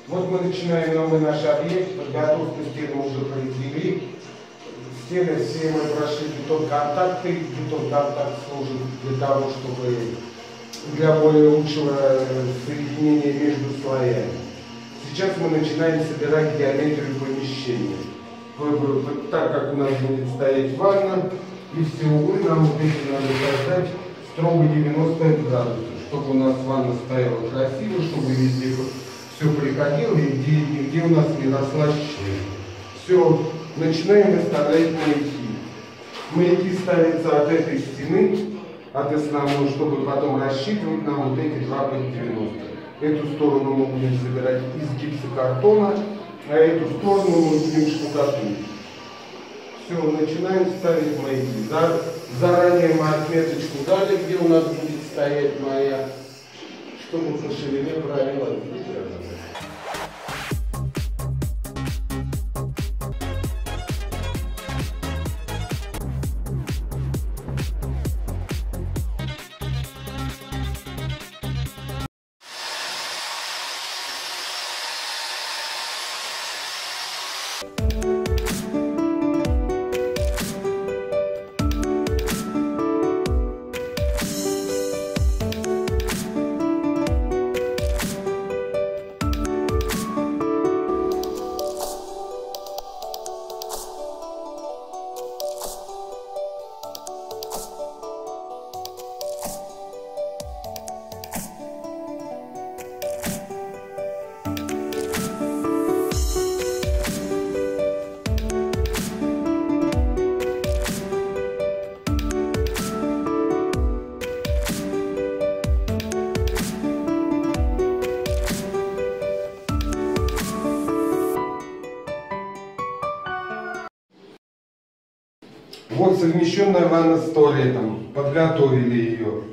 Вот мы начинаем новый наш объект, подготовку стен уже произвели. Стены все мы прошли бетон-контакты. Бетон-контакт служит для того, чтобы для более лучшего соединения между слоями. Сейчас мы начинаем собирать геометрию помещения. Так как у нас будет стоять ванна, и все углы нам вот эти надо создать строго 90 градусов, чтобы у нас ванна стояла красиво, чтобы везде все приходило и нигде у нас не росла щель. Все, начинаем выставлять маяки. Маяки ставятся от этой стены, от основной, чтобы потом рассчитывать нам вот эти 2 по 90. Эту сторону мы будем собирать из гипсокартона, а эту сторону мы будем штукатурить. Все, начинаем ставить маяки. Заранее мы отметочку дали, где у нас будет стоять маяк, чтобы по ширине правила видеть. Вот совмещенная ванна с туалетом. Подготовили ее.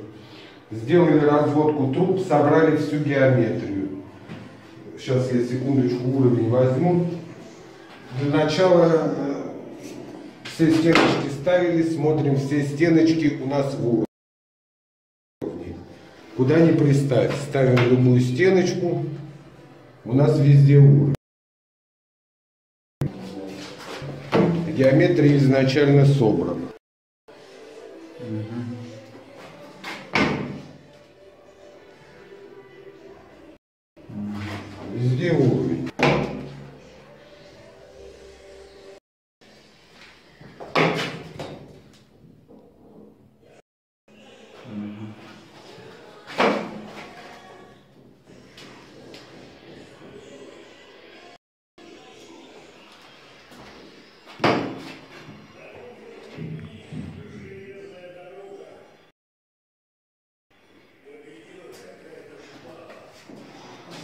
Сделали разводку труб, собрали всю геометрию. Сейчас я секундочку уровень возьму. Для начала все стеночки ставили, смотрим, все стеночки у нас в уровне. Куда ни приставить. Ставим любую стеночку, у нас везде уровень. Геометрия изначально собрана. Везде уровень.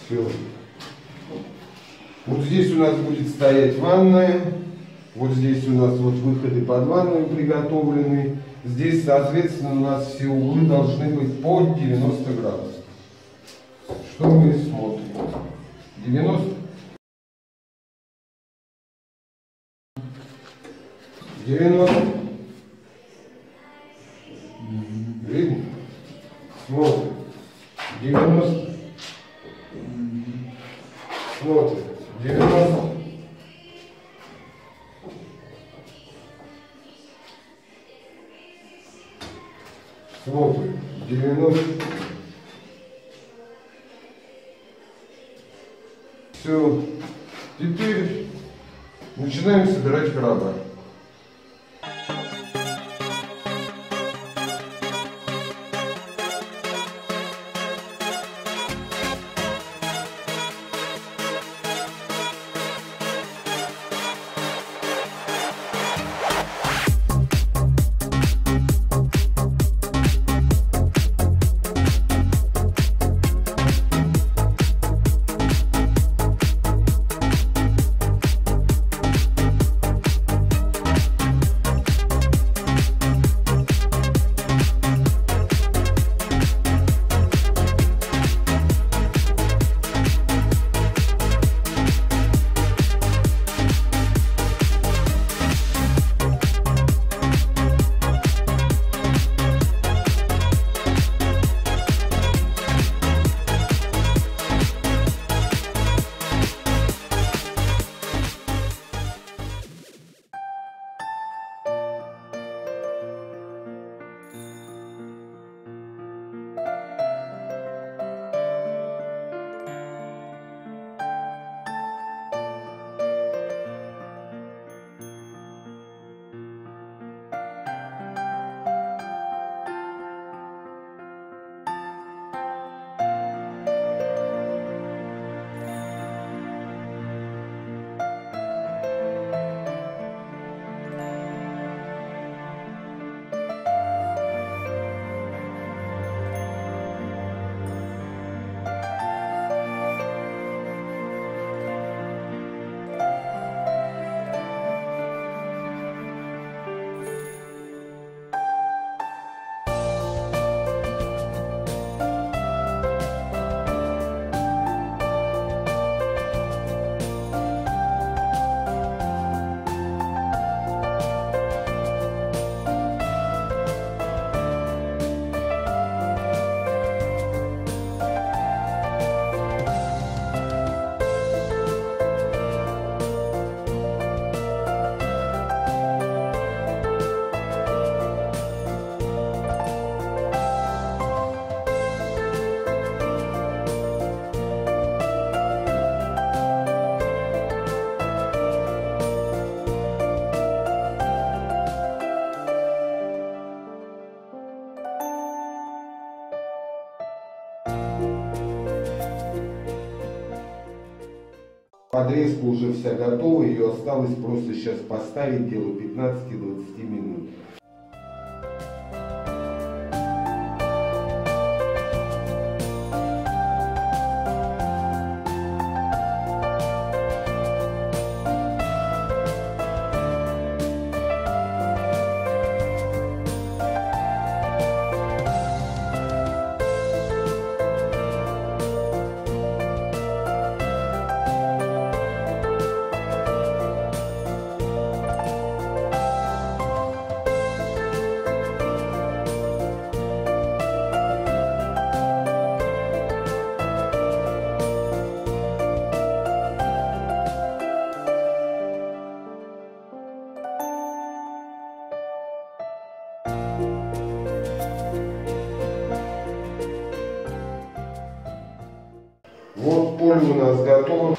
Все. Вот здесь у нас будет стоять ванная. Вот здесь у нас вот выходы под ванную приготовлены. Здесь, соответственно, у нас все углы должны быть под 90 градусов. Что мы смотрим? 90. 90. Видно? Смотрим. 90. Смотрим. 90. Смотрим. 90. Все. Теперь начинаем собирать короба. Подрезка уже вся готова, ее осталось просто сейчас поставить, дело 15-20 минут. Вот поле у нас готово.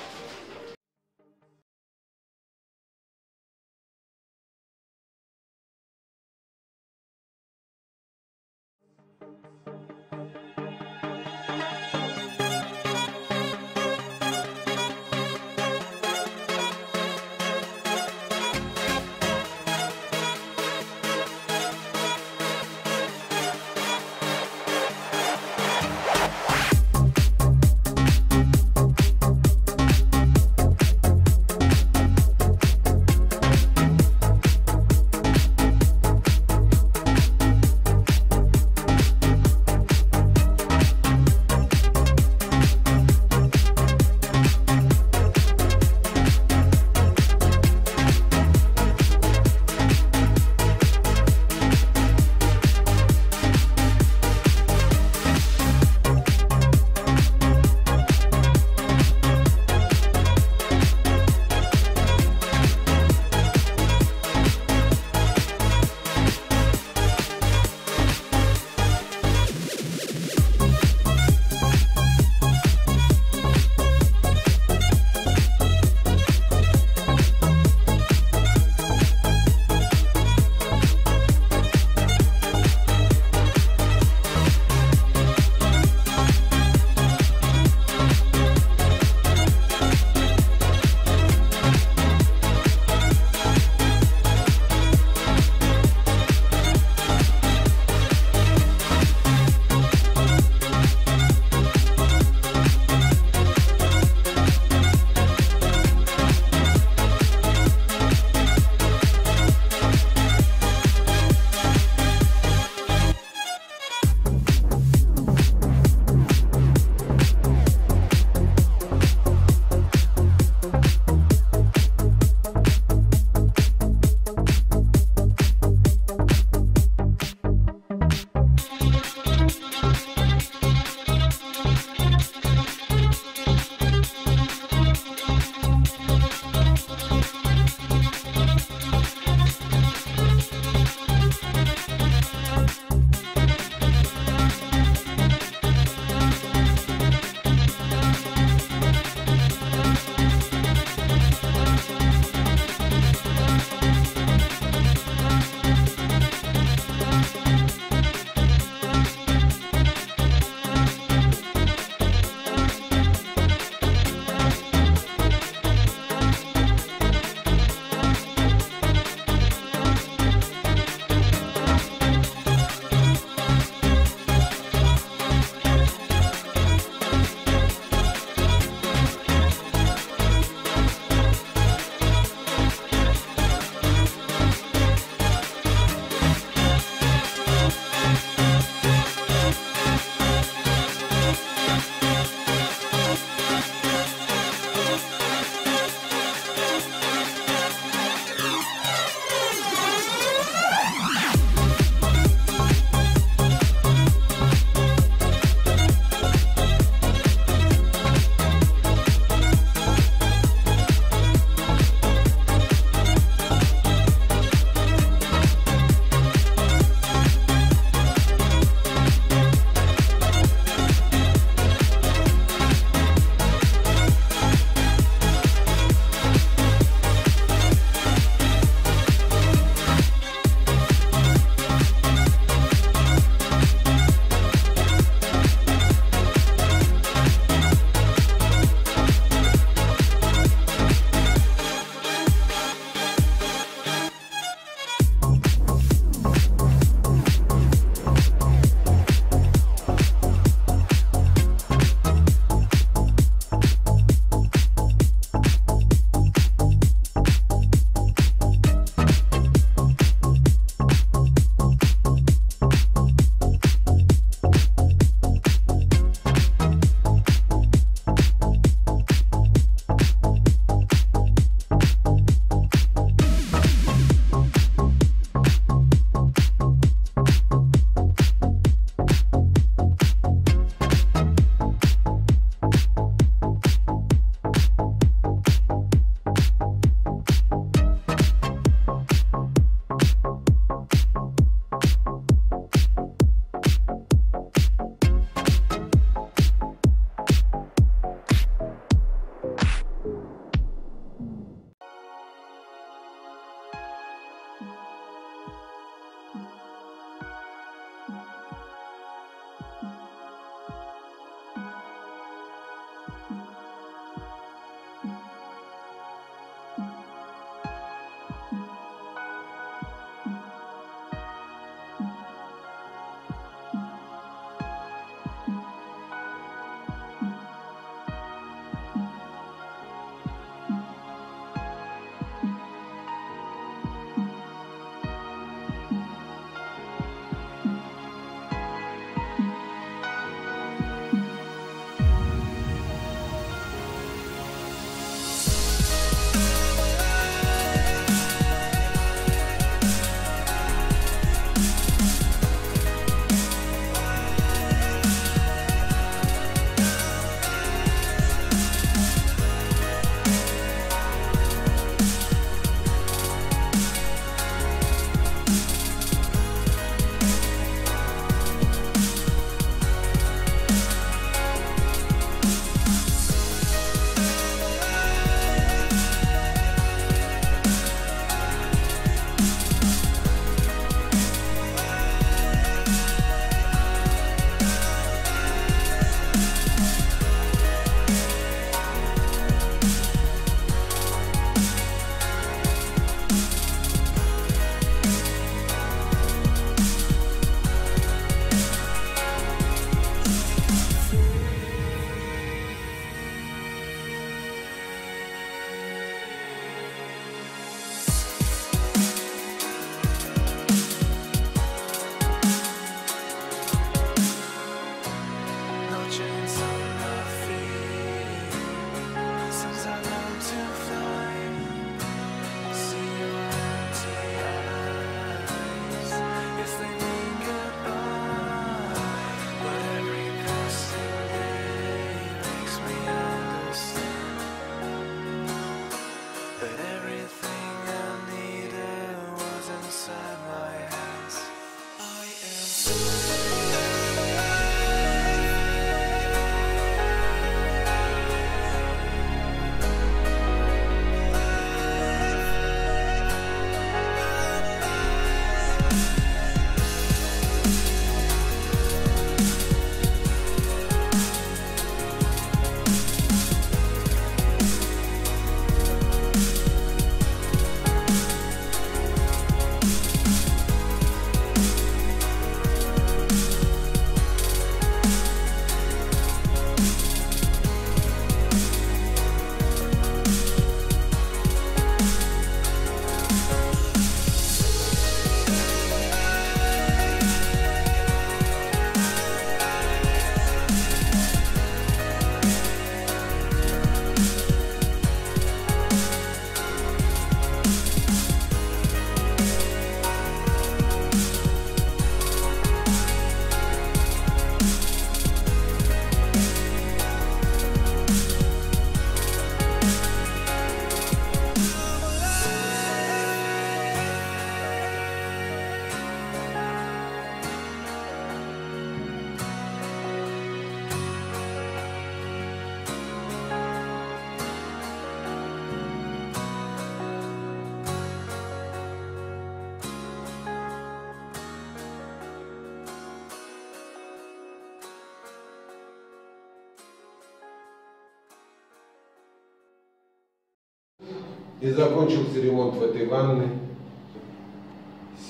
И закончился ремонт в этой ванной.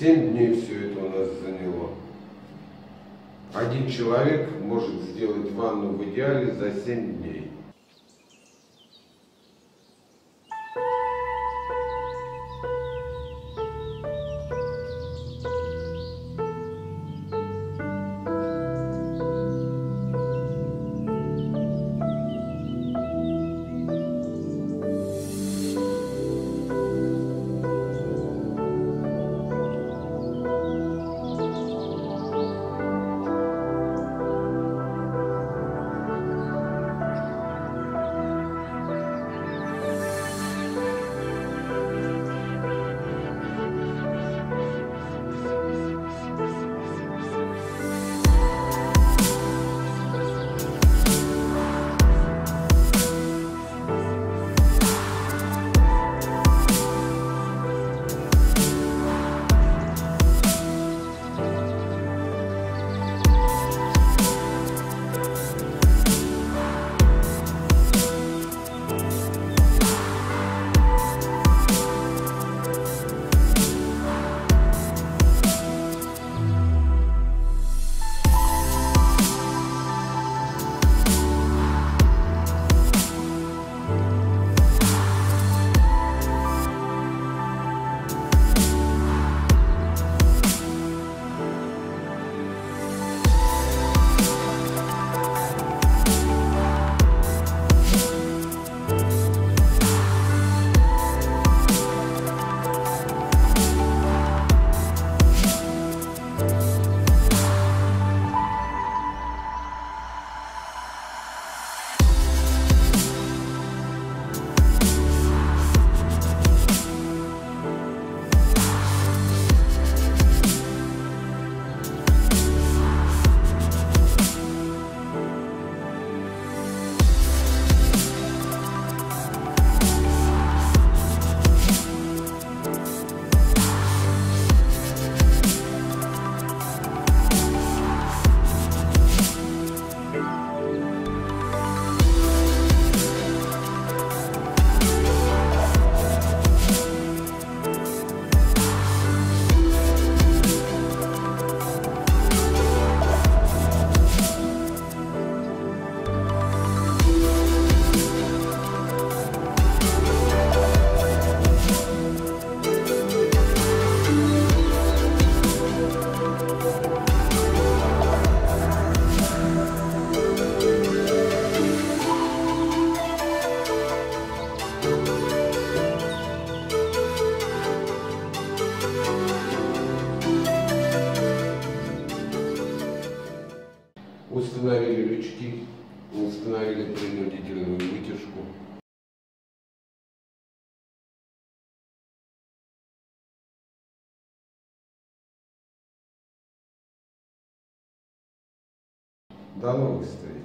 7 дней все это у нас заняло. Один человек может сделать ванну в идеале за 7 дней. Установили лючки, установили принудительную вытяжку. До новых встреч!